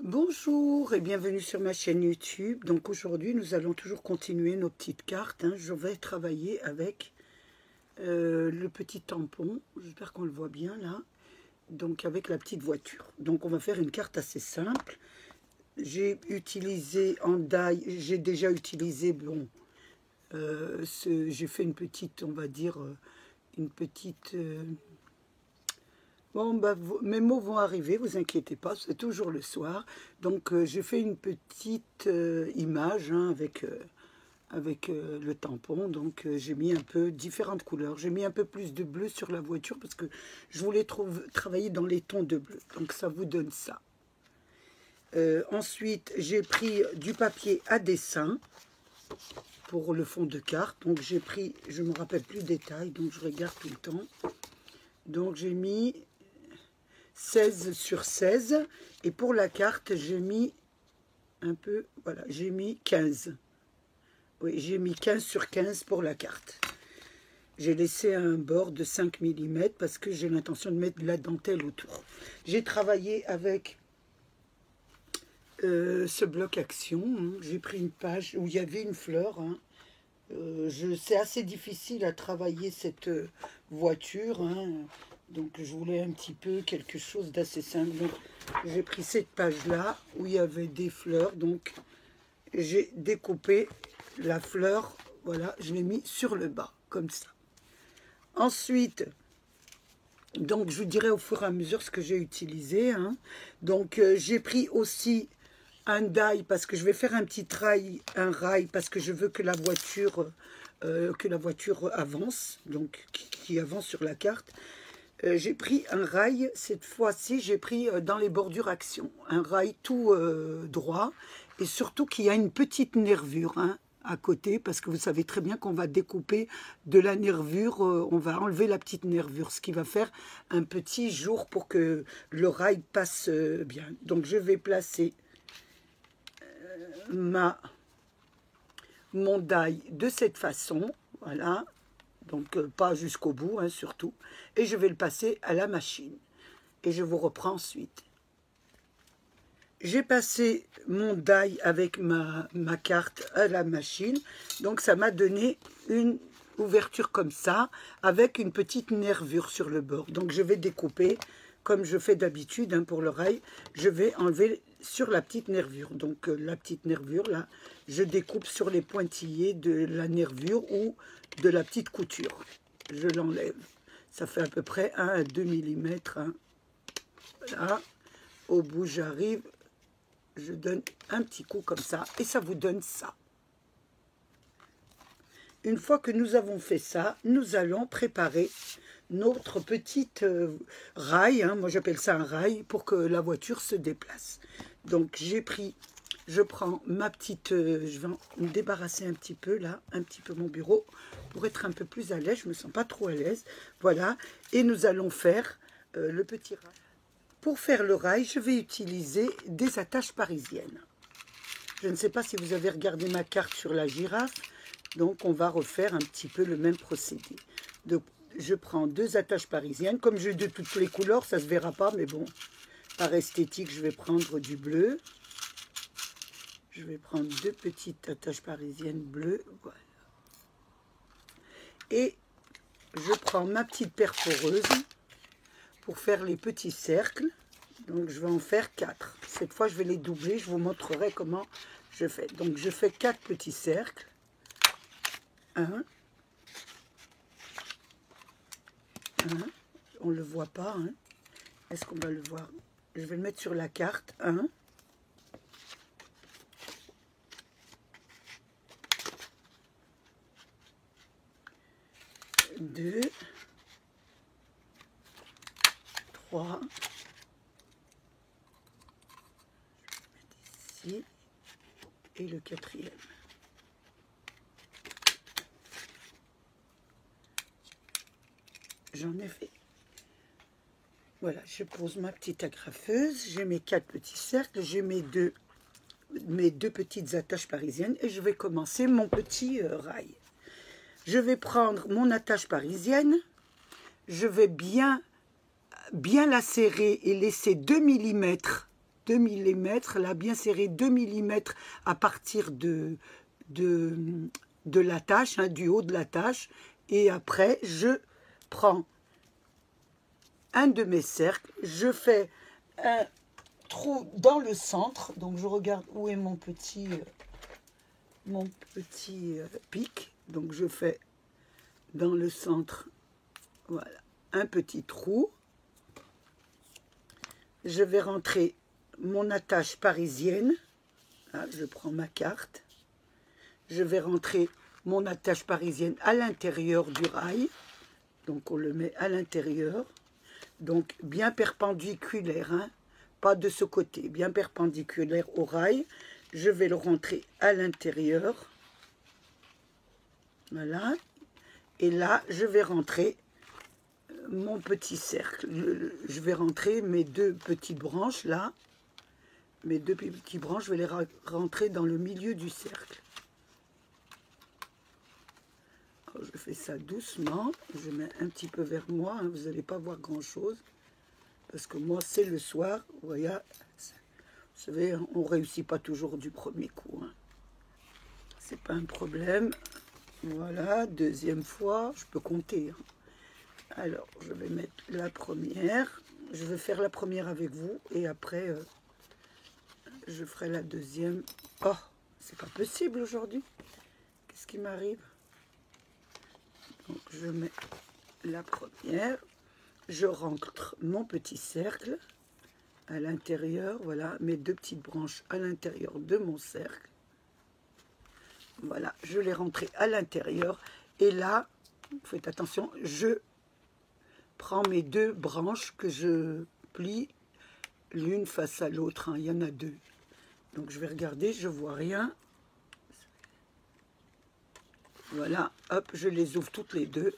Bonjour et bienvenue sur ma chaîne YouTube. Donc aujourd'hui nous allons toujours continuer nos petites cartes. Je vais travailler avec le petit tampon. J'espère qu'on le voit bien là. Donc avec la petite voiture. Donc on va faire une carte assez simple. J'ai utilisé en die, j'ai déjà utilisé, bon, j'ai fait une petite, on va dire, une petite... Bon, bah, mes mots vont arriver, vous inquiétez pas, c'est toujours le soir. Donc, j'ai fait une petite image avec le tampon. Donc, j'ai mis un peu différentes couleurs. J'ai mis un peu plus de bleu sur la voiture parce que je voulais travailler dans les tons de bleu. Donc, ça vous donne ça. Ensuite, j'ai pris du papier à dessin pour le fond de carte. Donc, j'ai pris, je ne me rappelle plus le détail, donc je regarde tout le temps. Donc, j'ai mis 16 sur 16 et pour la carte j'ai mis un peu, voilà, j'ai mis 15. Oui, j'ai mis 15 sur 15 pour la carte. J'ai laissé un bord de 5 mm parce que j'ai l'intention de mettre de la dentelle autour. J'ai travaillé avec ce bloc action. J'ai pris une page où il y avait une fleur. C'est assez difficile à travailler cette voiture. Donc je voulais un petit peu quelque chose d'assez simple. Donc j'ai pris cette page-là où il y avait des fleurs. Donc j'ai découpé la fleur. Voilà, je l'ai mis sur le bas, comme ça. Ensuite, donc je vous dirai au fur et à mesure ce que j'ai utilisé. Donc j'ai pris aussi un die parce que je vais faire un petit rail, parce que je veux que la voiture avance, donc qui avance sur la carte. J'ai pris un rail, cette fois-ci j'ai pris dans les bordures action, un rail tout droit, et surtout qu'il y a une petite nervure à côté, parce que vous savez très bien qu'on va découper de la nervure, on va enlever la petite nervure, ce qui va faire un petit jour pour que le rail passe bien. Donc je vais placer mon die de cette façon, voilà. Donc pas jusqu'au bout, surtout. Et je vais le passer à la machine. Et je vous reprends ensuite. J'ai passé mon die avec ma carte à la machine. Donc ça m'a donné une ouverture comme ça, avec une petite nervure sur le bord. Donc je vais découper, comme je fais d'habitude pour le rail, je vais enlever sur la petite nervure. Donc la petite nervure, là, je découpe sur les pointillés de la nervure ou de la petite couture. Je l'enlève. Ça fait à peu près 1 à 2 mm. Voilà. Au bout, j'arrive. Je donne un petit coup comme ça. Et ça vous donne ça. Une fois que nous avons fait ça, nous allons préparer notre petite rail. Moi, j'appelle ça un rail pour que la voiture se déplace. Donc, je prends ma petite, je vais me débarrasser un petit peu là, un petit peu mon bureau pour être un peu plus à l'aise. Je me sens pas trop à l'aise. Voilà. Et nous allons faire le petit rail. Pour faire le rail, je vais utiliser des attaches parisiennes. Je ne sais pas si vous avez regardé ma carte sur la girafe. Donc, on va refaire un petit peu le même procédé. Donc, je prends 2 attaches parisiennes. Comme j'ai de toutes les couleurs, ça ne se verra pas, mais bon, par esthétique, je vais prendre du bleu. Je vais prendre 2 petites attaches parisiennes bleues. Voilà. Et je prends ma petite perforeuse pour faire les petits cercles. Donc, je vais en faire 4. Cette fois, je vais les doubler. Je vous montrerai comment je fais. Donc, je fais 4 petits cercles. 1. On ne le voit pas. Est-ce qu'on va le voir? Je vais le mettre sur la carte. 1. 2. 3. Ici. Et le 4e. J'en ai fait. Voilà, je pose ma petite agrafeuse, j'ai mes 4 petits cercles, j'ai mes deux petites attaches parisiennes et je vais commencer mon petit rail. Je vais prendre mon attache parisienne, je vais bien la serrer et laisser 2 mm 2 mm, là, bien serré, 2 mm à partir de l'attache, hein, du haut de l'attache. Et après, je prends un de mes cercles, je fais un trou dans le centre. Donc, je regarde où est mon petit pic. Donc, je fais dans le centre, voilà, un petit trou. Je vais rentrer mon attache parisienne. Là, je prends ma carte. Je vais rentrer mon attache parisienne à l'intérieur du rail. Donc, on le met à l'intérieur. Donc, bien perpendiculaire, hein, pas de ce côté, bien perpendiculaire au rail. Je vais le rentrer à l'intérieur. Voilà. Et là, je vais rentrer mon petit cercle. Je vais rentrer mes deux petites branches là. Mes deux petites branches, je vais les rentrer dans le milieu du cercle. Alors, je fais ça doucement. Je mets un petit peu vers moi. Hein, vous n'allez pas voir grand chose. Parce que moi, c'est le soir. Vous voyez, vous savez, on ne réussit pas toujours du premier coup. Hein. C'est pas un problème. Voilà, deuxième fois. Je peux compter. Hein. Alors, je vais mettre la première. Je vais faire la première avec vous. Et après, je ferai la deuxième. Oh, c'est pas possible aujourd'hui. Qu'est-ce qui m'arrive? Donc, je mets la première. Je rentre mon petit cercle à l'intérieur. Voilà, mes deux petites branches à l'intérieur de mon cercle. Voilà, je les rentre à l'intérieur. Et là, faites attention, je prends mes deux branches que je plie l'une face à l'autre. Hein, il y en a deux. Donc, je vais regarder, je vois rien. Voilà, hop, je les ouvre toutes les deux.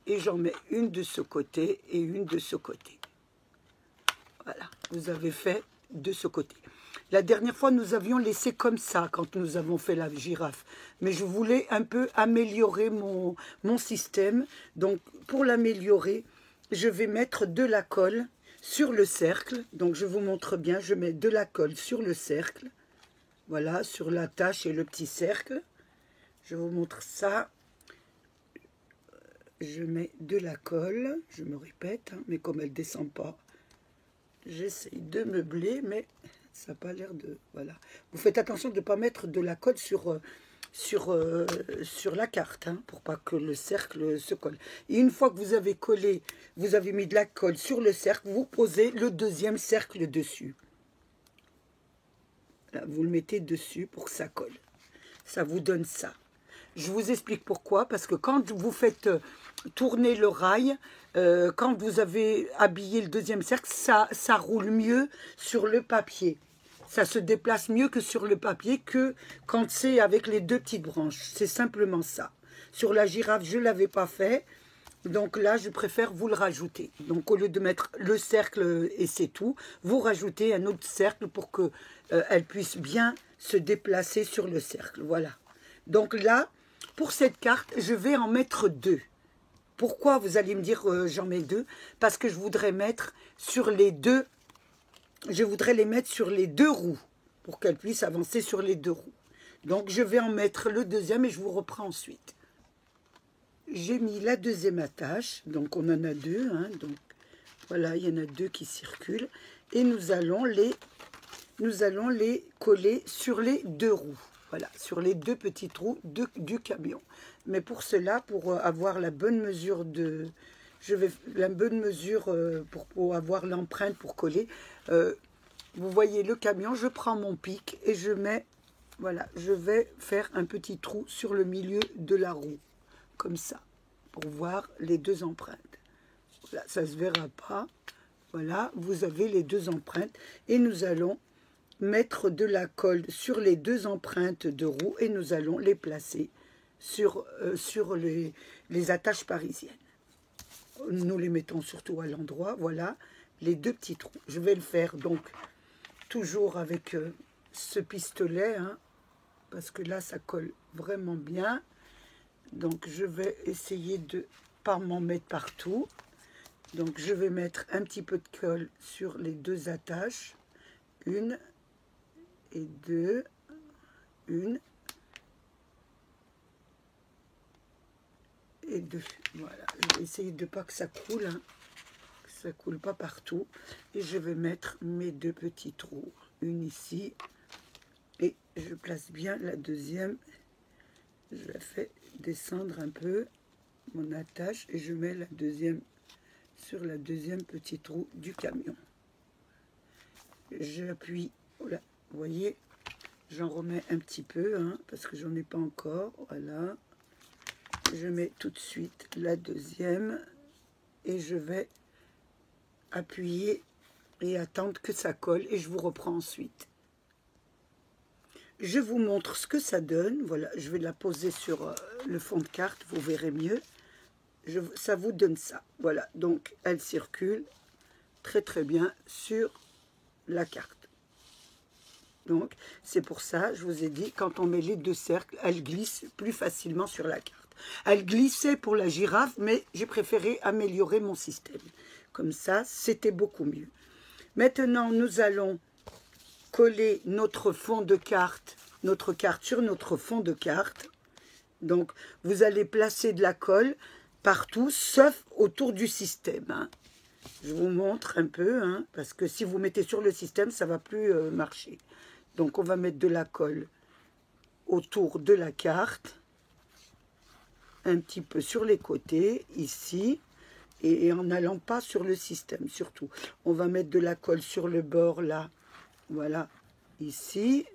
Et j'en mets une de ce côté et une de ce côté. Voilà, vous avez fait de ce côté. La dernière fois, nous avions laissé comme ça quand nous avons fait la girafe. Mais je voulais un peu améliorer mon système. Donc, pour l'améliorer, je vais mettre de la colle sur le cercle. Donc, je vous montre bien, je mets de la colle sur le cercle. Voilà, sur l'attache et le petit cercle. Je vous montre ça. Je mets de la colle, je me répète, hein, mais comme elle ne descend pas, j'essaye de meubler, mais ça n'a pas l'air de... Voilà. Vous faites attention de ne pas mettre de la colle sur la carte, hein, pour pas que le cercle se colle. Et une fois que vous avez collé, vous avez mis de la colle sur le cercle, vous posez le deuxième cercle dessus. Là, vous le mettez dessus pour que ça colle. Ça vous donne ça. Je vous explique pourquoi. Parce que quand vous faites tourner le rail, quand vous avez habillé le deuxième cercle, ça roule mieux sur le papier. Ça se déplace mieux que sur le papier que quand c'est avec les deux petites branches. C'est simplement ça. Sur la girafe, je ne l'avais pas fait. Donc là, je préfère vous le rajouter. Donc au lieu de mettre le cercle et c'est tout, vous rajoutez un autre cercle pour qu'elle puisse bien se déplacer sur le cercle. Voilà. Donc là, pour cette carte, je vais en mettre deux. Pourquoi vous allez me dire j'en mets deux? Parce que je voudrais mettre sur les deux, je voudrais les mettre sur les deux roues pour qu'elles puissent avancer sur les deux roues. Donc je vais en mettre le deuxième et je vous reprends ensuite. J'ai mis la deuxième attache, donc on en a deux, hein, donc voilà, il y en a deux qui circulent. Et nous allons les coller sur les deux roues, voilà, sur les deux petites roues du camion. Mais pour cela, pour avoir la bonne mesure pour avoir l'empreinte pour coller, vous voyez le camion, je prends mon pic et je mets, voilà, je vais faire un petit trou sur le milieu de la roue. Comme ça, pour voir les deux empreintes. Voilà, ça ne se verra pas. Voilà, vous avez les deux empreintes. Et nous allons mettre de la colle sur les deux empreintes de roue et nous allons les placer sur les attaches parisiennes. Nous les mettons surtout à l'endroit. Voilà, les deux petits trous. Je vais le faire donc toujours avec ce pistolet, hein, parce que là, ça colle vraiment bien. Donc, je vais essayer de ne pas m'en mettre partout. Donc, je vais mettre un petit peu de colle sur les deux attaches. Une et deux. Une et deux. Voilà, je vais essayer de pas que ça coule, hein, que ça coule pas partout. Et je vais mettre mes deux petits trous. Une ici. Et je place bien la deuxième. Je la fais descendre un peu mon attache et je mets la deuxième sur la deuxième petit trou du camion. J'appuie, voilà, vous voyez, j'en remets un petit peu, hein, parce que j'en ai pas encore, voilà. Je mets tout de suite la deuxième et je vais appuyer et attendre que ça colle et je vous reprends ensuite. Je vous montre ce que ça donne, voilà, je vais la poser sur le fond de carte, vous verrez mieux. Ça vous donne ça, voilà, donc elle circule très très bien sur la carte. Donc c'est pour ça, je vous ai dit, quand on met les deux cercles, elle glisse plus facilement sur la carte. Elle glissait pour la girafe, mais j'ai préféré améliorer mon système. Comme ça, c'était beaucoup mieux. Maintenant, nous allons coller notre fond de carte, notre carte sur notre fond de carte. Donc, vous allez placer de la colle partout, sauf autour du système. Hein. Je vous montre un peu, hein, parce que si vous mettez sur le système, ça ne va plus marcher. Donc, on va mettre de la colle autour de la carte, un petit peu sur les côtés, ici, et en n'allant pas sur le système, surtout. On va mettre de la colle sur le bord, là, voilà, ici,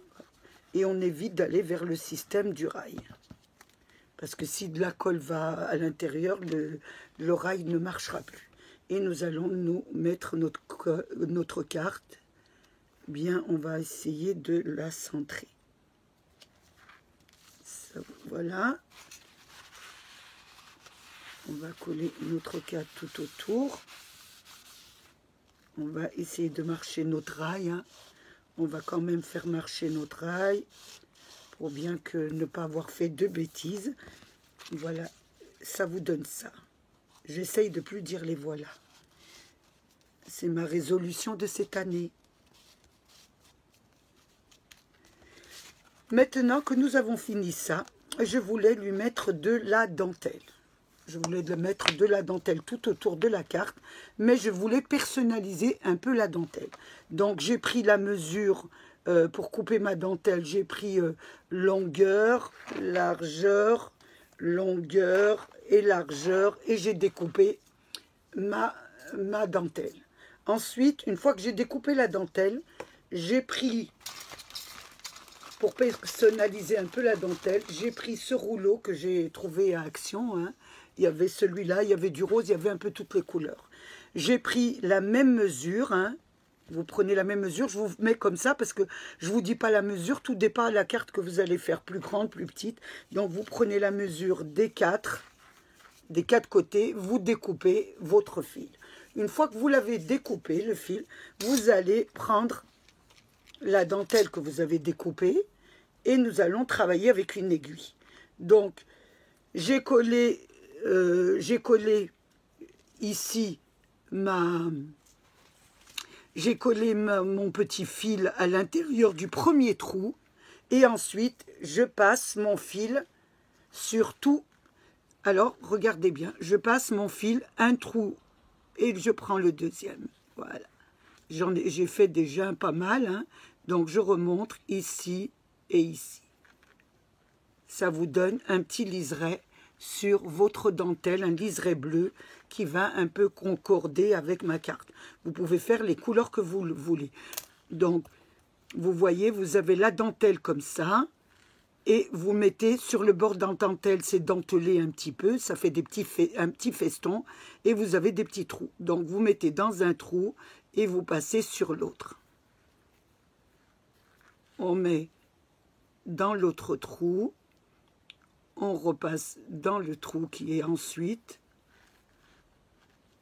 et on évite d'aller vers le système du rail. Parce que si de la colle va à l'intérieur, le rail ne marchera plus. Et nous allons nous mettre notre carte. Bien, on va essayer de la centrer. Ça, voilà. On va coller notre carte tout autour. On va essayer de marcher notre rail. Hein. On va quand même faire marcher notre rail pour bien que ne pas avoir fait de bêtises. Voilà, ça vous donne ça. J'essaye de plus dire les voilà. C'est ma résolution de cette année. Maintenant que nous avons fini ça, je voulais lui mettre de la dentelle. Je voulais mettre de la dentelle tout autour de la carte, mais je voulais personnaliser un peu la dentelle. Donc j'ai pris la mesure pour couper ma dentelle. J'ai pris longueur, largeur, longueur et largeur, et j'ai découpé ma dentelle. Ensuite, une fois que j'ai découpé la dentelle, j'ai pris, pour personnaliser un peu la dentelle, j'ai pris ce rouleau que j'ai trouvé à Action. Hein. Il y avait celui-là, il y avait du rose, il y avait un peu toutes les couleurs. J'ai pris la même mesure, hein. Vous prenez la même mesure, je vous mets comme ça parce que je ne vous dis pas la mesure, tout dépend de la carte que vous allez faire, plus grande, plus petite. Donc vous prenez la mesure des quatre côtés, vous découpez votre fil. Une fois que vous l'avez découpé, le fil, vous allez prendre la dentelle que vous avez découpée et nous allons travailler avec une aiguille. Donc j'ai collé ici mon petit fil à l'intérieur du premier trou et ensuite je passe mon fil sur tout. Alors regardez bien, je passe mon fil un trou et je prends le deuxième. Voilà, j'ai fait déjà pas mal, hein. Donc je remonte ici et ici. Ça vous donne un petit liseré sur votre dentelle, un liseré bleu qui va un peu concorder avec ma carte. Vous pouvez faire les couleurs que vous voulez. Donc, vous voyez, vous avez la dentelle comme ça, et vous mettez sur le bord de la dentelle, c'est dentelé un petit peu, ça fait un petit feston, et vous avez des petits trous. Donc, vous mettez dans un trou, et vous passez sur l'autre. On met dans l'autre trou, on repasse dans le trou qui est ensuite,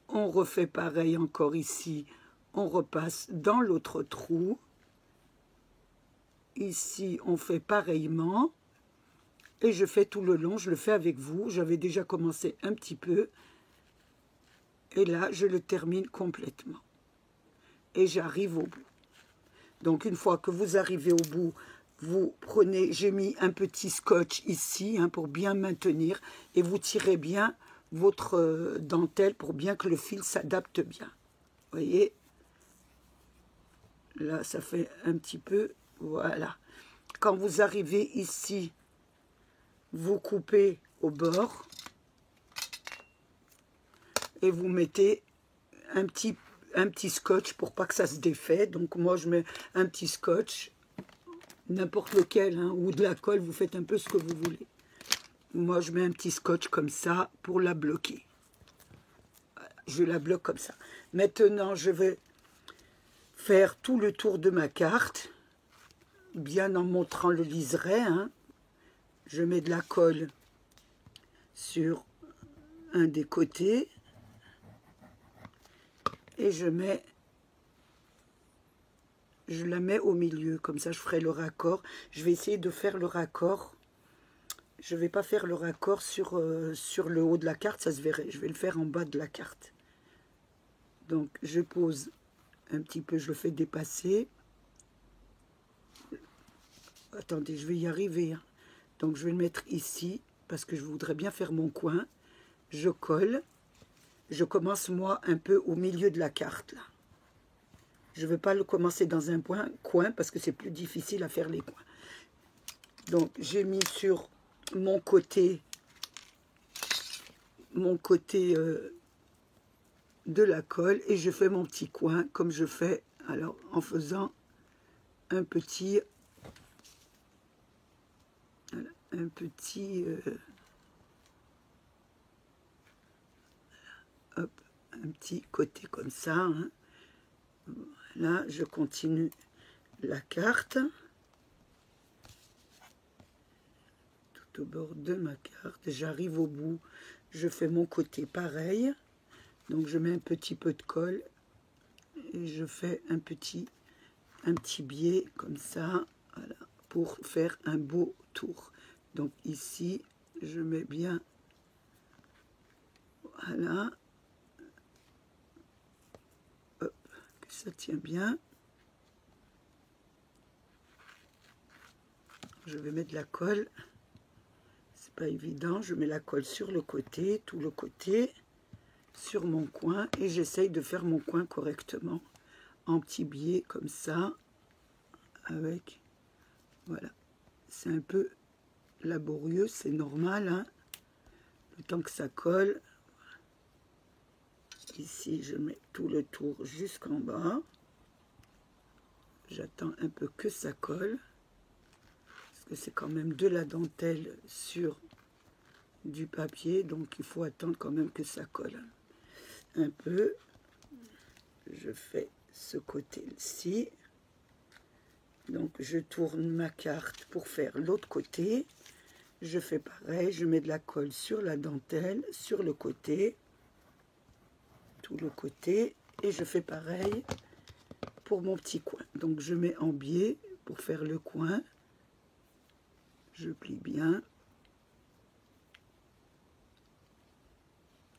on refait pareil encore ici, on repasse dans l'autre trou, ici on fait pareillement, et je fais tout le long, je le fais avec vous, j'avais déjà commencé un petit peu, et là je le termine complètement, et j'arrive au bout. Donc une fois que vous arrivez au bout, vous prenez, j'ai mis un petit scotch ici hein, pour bien maintenir et vous tirez bien votre dentelle pour bien que le fil s'adapte bien. Vous voyez, là ça fait un petit peu, voilà. Quand vous arrivez ici, vous coupez au bord et vous mettez un petit scotch pour pas que ça se défait. Donc moi je mets un petit scotch, n'importe lequel, hein, ou de la colle, vous faites un peu ce que vous voulez. Moi je mets un petit scotch comme ça pour la bloquer. Je la bloque comme ça. Maintenant je vais faire tout le tour de ma carte, bien en montrant le liseré. Hein. Je mets de la colle sur un des côtés et je la mets au milieu, comme ça je ferai le raccord. Je vais essayer de faire le raccord. Je ne vais pas faire le raccord sur le haut de la carte, ça se verrait. Je vais le faire en bas de la carte. Donc je pose un petit peu, je le fais dépasser. Attendez, je vais y arriver. Hein. Donc je vais le mettre ici, parce que je voudrais bien faire mon coin. Je colle. Je commence moi un peu au milieu de la carte là. Je ne veux pas le commencer dans un coin parce que c'est plus difficile à faire les coins. Donc j'ai mis sur mon côté de la colle et je fais mon petit coin comme je fais alors en faisant un petit hop, un petit côté comme ça. Hein. Là, je continue la carte tout au bord de ma carte. J'arrive au bout, je fais mon côté pareil. Donc, je mets un petit peu de colle et je fais un petit biais comme ça, voilà, pour faire un beau tour. Donc ici, je mets bien, voilà, hop, que ça tient bien. Je vais mettre de la colle, c'est pas évident, je mets la colle sur le côté, tout le côté, sur mon coin, et j'essaye de faire mon coin correctement, en petits biais comme ça, avec, voilà, c'est un peu laborieux, c'est normal, hein, le temps que ça colle. Ici, je mets tout le tour jusqu'en bas. J'attends un peu que ça colle, parce que c'est quand même de la dentelle sur du papier, donc il faut attendre quand même que ça colle un peu. Je fais ce côté-ci. Donc, je tourne ma carte pour faire l'autre côté. Je fais pareil, je mets de la colle sur la dentelle, sur le côté. Tout le côté et je fais pareil pour mon petit coin. Donc je mets en biais pour faire le coin, je plie bien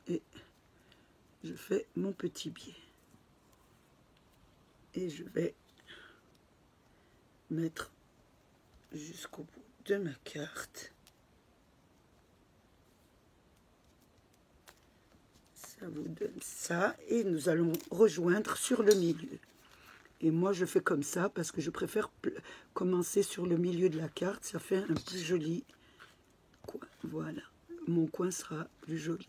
et je fais mon petit biais et je vais mettre jusqu'au bout de ma carte. Ça vous donne ça et nous allons rejoindre sur le milieu. Et moi je fais comme ça parce que je préfère commencer sur le milieu de la carte, ça fait un plus joli coin. Voilà, mon coin sera plus joli.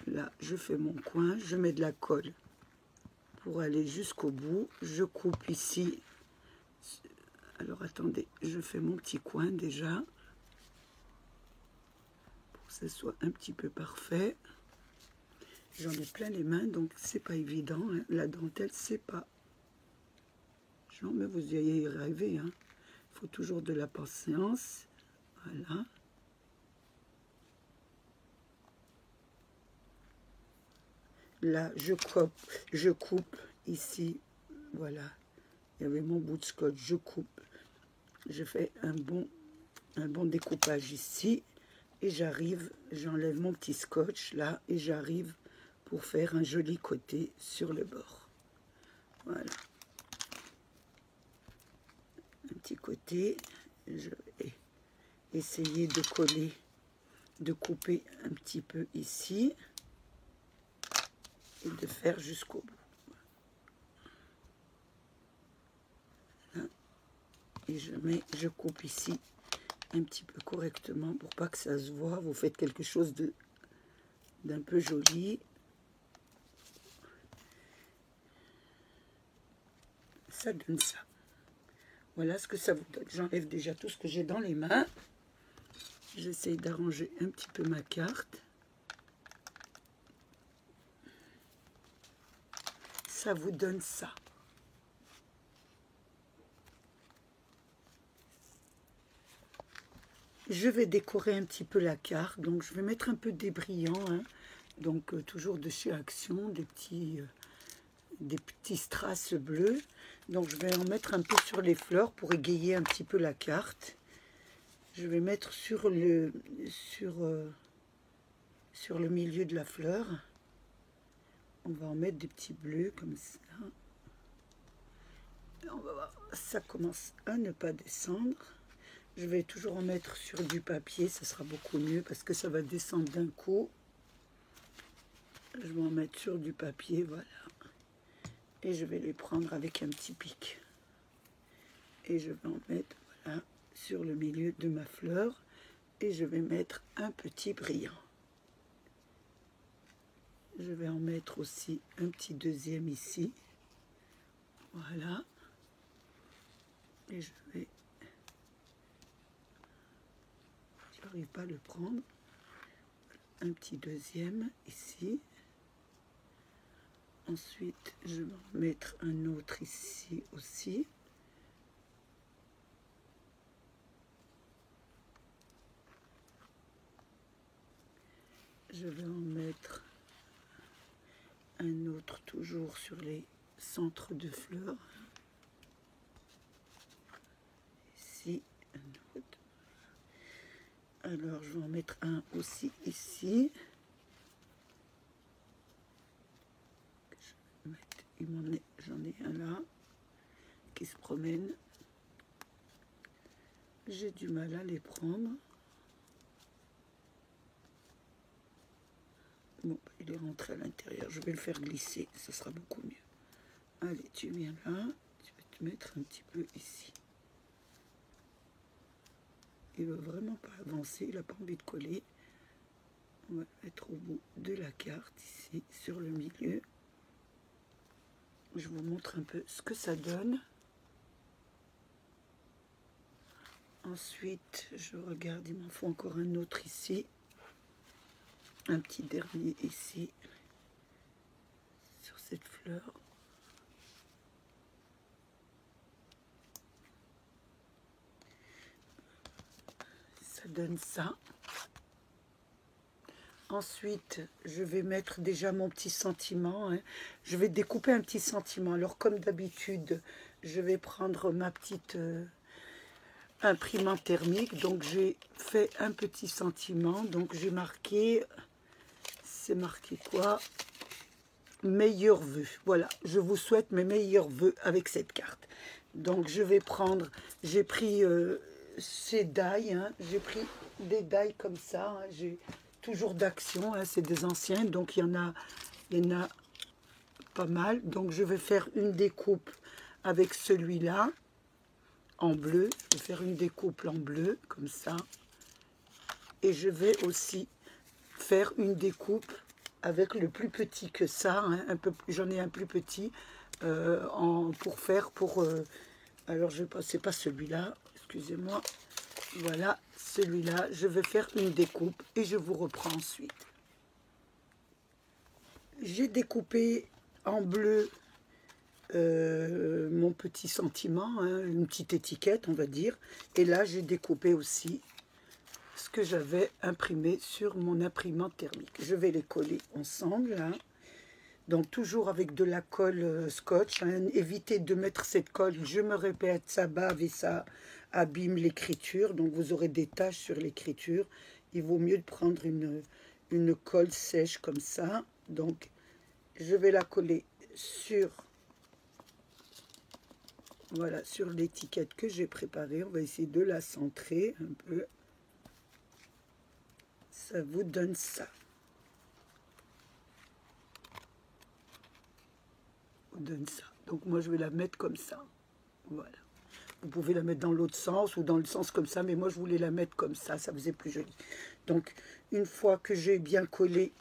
Là je fais mon coin, je mets de la colle pour aller jusqu'au bout. Je coupe ici. Alors attendez, je fais mon petit coin déjà pour que ce soit un petit peu parfait. J'en ai plein les mains, donc c'est pas évident. Hein. La dentelle, c'est pas. Genre, mais vous y arrivez. Hein. Il faut toujours de la patience. Voilà. Là, je coupe ici. Voilà. Il y avait mon bout de scotch. Je coupe. Je fais un bon découpage ici. Et j'arrive, j'enlève mon petit scotch là. Et j'arrive. Pour faire un joli côté sur le bord. Voilà. petit côté. Je vais essayer de coller, de couper un petit peu ici et de faire jusqu'au bout. Là. Et je coupe ici un petit peu correctement pour pas que ça se voit. Vous faites quelque chose d'un peu joli. Ça donne ça. Voilà ce que ça vous donne. J'enlève déjà tout ce que j'ai dans les mains. J'essaye d'arranger un petit peu ma carte. Ça vous donne ça. Je vais décorer un petit peu la carte. Donc je vais mettre un peu des brillants. Hein. Donc toujours de chez Action, des petits strass bleus. Donc je vais en mettre un peu sur les fleurs pour égayer un petit peu la carte. Je vais mettre sur le milieu de la fleur. On va en mettre des petits bleus comme ça. On va voir, ça commence à ne pas descendre. Je vais toujours en mettre sur du papier, ça sera beaucoup mieux parce que ça va descendre d'un coup. Je vais en mettre sur du papier, voilà. Et je vais les prendre avec un petit pic. Et je vais en mettre, voilà, sur le milieu de ma fleur. Et je vais mettre un petit brillant. Je vais en mettre aussi un petit deuxième ici. Voilà. Et je vais... Je n'arrive pas à le prendre. Un petit deuxième ici. Ensuite, je vais en mettre un autre ici aussi. Je vais en mettre un autre toujours sur les centres de fleurs. Ici, un autre. Alors, je vais en mettre un aussi ici. J'en ai un là qui se promène. J'ai du mal à les prendre. Bon, il est rentré à l'intérieur. Je vais le faire glisser. Ça sera beaucoup mieux. Allez, tu viens là. Tu vas te mettre un petit peu ici. Il ne veut vraiment pas avancer. Il n'a pas envie de coller. On va le mettre au bout de la carte ici, sur le milieu. Je vous montre un peu ce que ça donne. Ensuite, je regarde, il m'en faut encore un autre ici. Un petit dernier ici, sur cette fleur. Ça donne ça. Ensuite, je vais mettre déjà mon petit sentiment. Hein. Je vais découper un petit sentiment. Alors, comme d'habitude, je vais prendre ma petite imprimante thermique. Donc, j'ai fait un petit sentiment. Donc, j'ai marqué... C'est marqué quoi? Meilleurs vœux. Voilà, je vous souhaite mes meilleurs vœux avec cette carte. Donc, je vais prendre... J'ai pris ces die. Hein. J'ai pris des die comme ça. Hein. J'ai... toujours d'Action, hein, c'est des anciens, donc il y en a pas mal. Donc je vais faire une découpe avec celui-là en bleu. Je vais faire une découpe en bleu comme ça, et je vais aussi faire une découpe avec le plus petit que ça. Hein, un peu, j'en ai un plus petit alors je c'est pas celui-là, excusez-moi. Voilà, celui-là, je vais faire une découpe et je vous reprends ensuite. J'ai découpé en bleu mon petit sentiment, hein, une petite étiquette, on va dire. Et là, j'ai découpé aussi ce que j'avais imprimé sur mon imprimante thermique. Je vais les coller ensemble, hein. Donc, toujours avec de la colle scotch. Hein. Évitez de mettre cette colle, je me répète, ça bave et ça abîme l'écriture. Donc, vous aurez des taches sur l'écriture. Il vaut mieux de prendre une colle sèche comme ça. Donc, je vais la coller sur voilà, sur l'étiquette que j'ai préparée. On va essayer de la centrer un peu. Ça vous donne ça. On donne ça. Donc moi je vais la mettre comme ça. Voilà. Vous pouvez la mettre dans l'autre sens ou dans le sens comme ça, mais moi je voulais la mettre comme ça faisait plus joli. Donc une fois que j'ai bien collé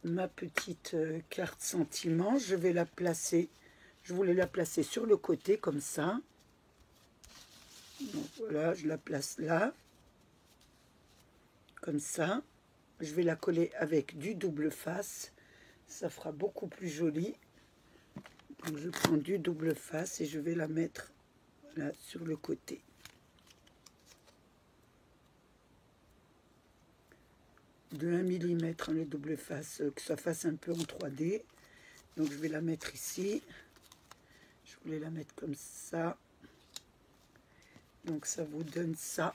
ma petite carte sentiment, je vais la placer, je voulais la placer sur le côté comme ça. Donc voilà, je la place là, comme ça. Je vais la coller avec du double face, ça fera beaucoup plus joli. Donc je prends du double face et je vais la mettre là sur le côté. De 1 mm le double face, que ça fasse un peu en 3D. Donc je vais la mettre ici. Je voulais la mettre comme ça. Donc ça vous donne ça.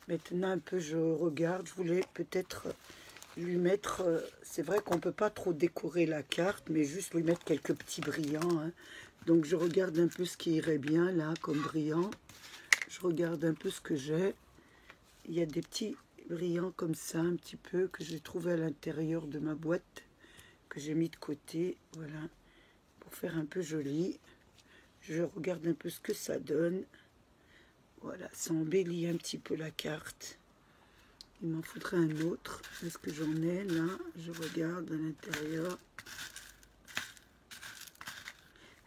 Maintenant un peu je regarde, je voulais peut-être lui mettre, c'est vrai qu'on ne peut pas trop décorer la carte, mais juste lui mettre quelques petits brillants. Hein. Donc je regarde un peu ce qui irait bien là comme brillant. Je regarde un peu ce que j'ai. Il y a des petits brillants comme ça, un petit peu, que j'ai trouvé à l'intérieur de ma boîte, que j'ai mis de côté, voilà, pour faire un peu joli. Je regarde un peu ce que ça donne. Voilà, ça embellit un petit peu la carte. Il m'en faudrait un autre. Est-ce que j'en ai là? Je regarde à l'intérieur.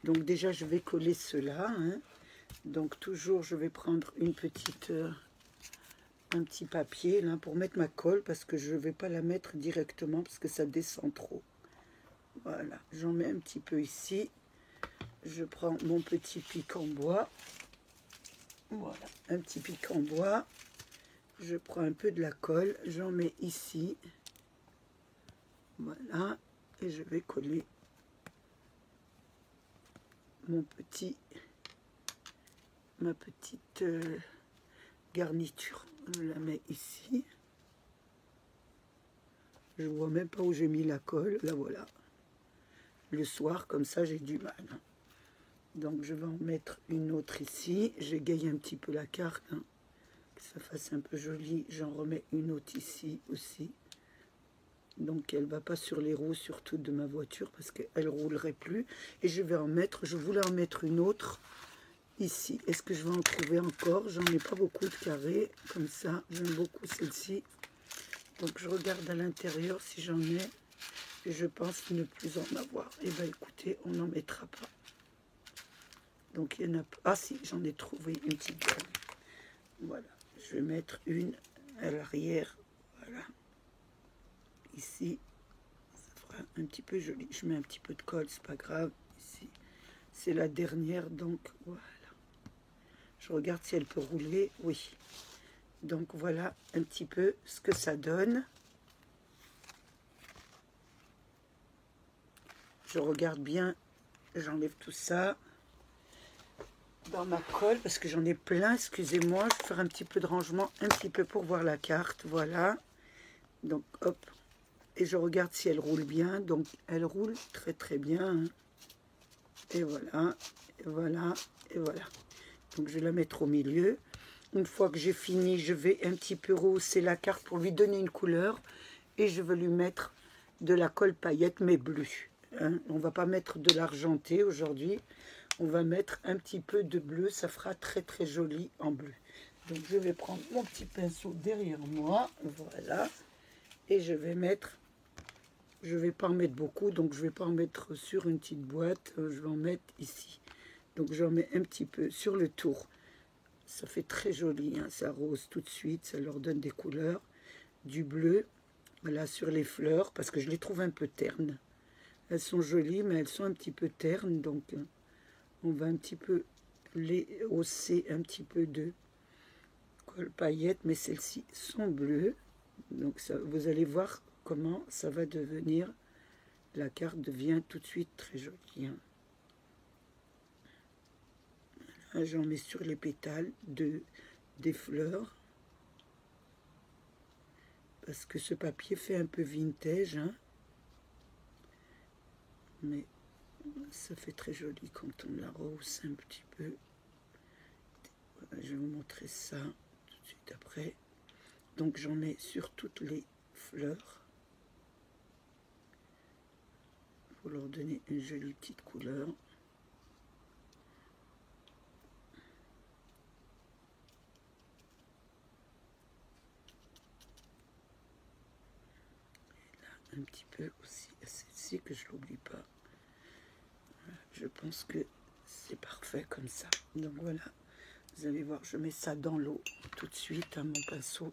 Donc déjà, je vais coller cela. Hein. Donc toujours, je vais prendre une petite... un petit papier là pour mettre ma colle parce que je ne vais pas la mettre directement parce que ça descend trop. Voilà, j'en mets un petit peu ici. Je prends mon petit pic en bois. Voilà, un petit pic en bois. Je prends un peu de la colle, j'en mets ici. Voilà, et je vais coller mon petit, ma petite garniture. Je la mets ici. Je vois même pas où j'ai mis la colle. Là voilà. Le soir, comme ça, j'ai du mal. Donc je vais en mettre une autre ici. J'égaye un petit peu la carte. Hein, que ça fasse un peu joli. J'en remets une autre ici aussi. Donc elle ne va pas sur les roues surtout de ma voiture parce qu'elle ne roulerait plus. Et je vais en mettre, je voulais en mettre une autre ici. Est-ce que je vais en trouver encore? J'en ai pas beaucoup de carrés comme ça. J'aime beaucoup celle-ci. Donc je regarde à l'intérieur si j'en ai. Et je pense ne plus en avoir. Et bien écoutez, on n'en mettra pas. Donc il y en a pas. Ah si, j'en ai trouvé une petite graine. Voilà. Je vais mettre une à l'arrière. Voilà. Ici. Ça fera un petit peu joli. Je mets un petit peu de colle, c'est pas grave. Ici. C'est la dernière, donc voilà. Je regarde si elle peut rouler. Oui. Donc voilà un petit peu ce que ça donne. Je regarde bien, j'enlève tout ça dans ma colle parce que j'en ai plein, excusez-moi. Je vais faire un petit peu de rangement, un petit peu pour voir la carte, voilà. Donc hop, et je regarde si elle roule bien. Donc elle roule très très bien. Hein. Et voilà, et voilà, et voilà. Donc je vais la mettre au milieu. Une fois que j'ai fini, je vais un petit peu rehausser la carte pour lui donner une couleur. Et je vais lui mettre de la colle paillette, mais bleue. Hein. On ne va pas mettre de l'argenté aujourd'hui. On va mettre un petit peu de bleu. Ça fera très très joli en bleu. Donc je vais prendre mon petit pinceau derrière moi. Voilà. Et je vais mettre... Je ne vais pas en mettre beaucoup. Donc je ne vais pas en mettre sur une petite boîte. Je vais en mettre ici. Donc j'en mets un petit peu sur le tour. Ça fait très joli. Hein. Ça rose tout de suite. Ça leur donne des couleurs. Du bleu. Voilà, sur les fleurs. Parce que je les trouve un peu ternes. Elles sont jolies, mais elles sont un petit peu ternes, donc on va un petit peu les hausser un petit peu de colle paillette, mais celles-ci sont bleues. Donc ça, vous allez voir comment ça va devenir. La carte devient tout de suite très jolie. Hein. J'en mets sur les pétales des fleurs. Parce que ce papier fait un peu vintage. Hein. Mais Ça fait très joli quand on l'arrose un petit peu. Voilà, je vais vous montrer ça tout de suite après. Donc j'en ai sur toutes les fleurs pour leur donner une jolie petite couleur. Et là un petit peu aussi à celle-ci que je l'oublie pas. Voilà, je pense que c'est parfait comme ça. Donc voilà, vous allez voir, je mets ça dans l'eau tout de suite à mon pinceau.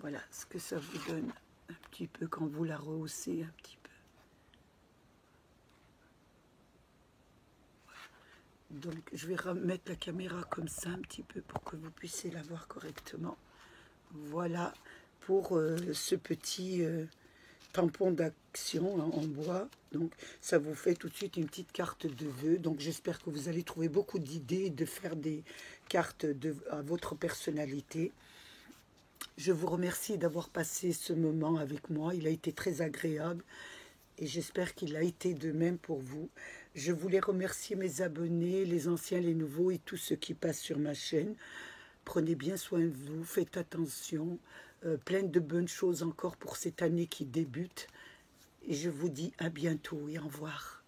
Voilà ce que ça vous donne un petit peu quand vous la rehaussez un petit peu. Donc je vais remettre la caméra comme ça un petit peu pour que vous puissiez la voir correctement. Voilà pour ce petit tampon d'action en bois. Donc ça vous fait tout de suite une petite carte de vœux. Donc j'espère que vous allez trouver beaucoup d'idées de faire des cartes à votre personnalité. Je vous remercie d'avoir passé ce moment avec moi. Il a été très agréable et j'espère qu'il a été de même pour vous. Je voulais remercier mes abonnés, les anciens, les nouveaux et tous ceux qui passent sur ma chaîne. Prenez bien soin de vous, faites attention. Plein de bonnes choses encore pour cette année qui débute. Et je vous dis à bientôt et au revoir.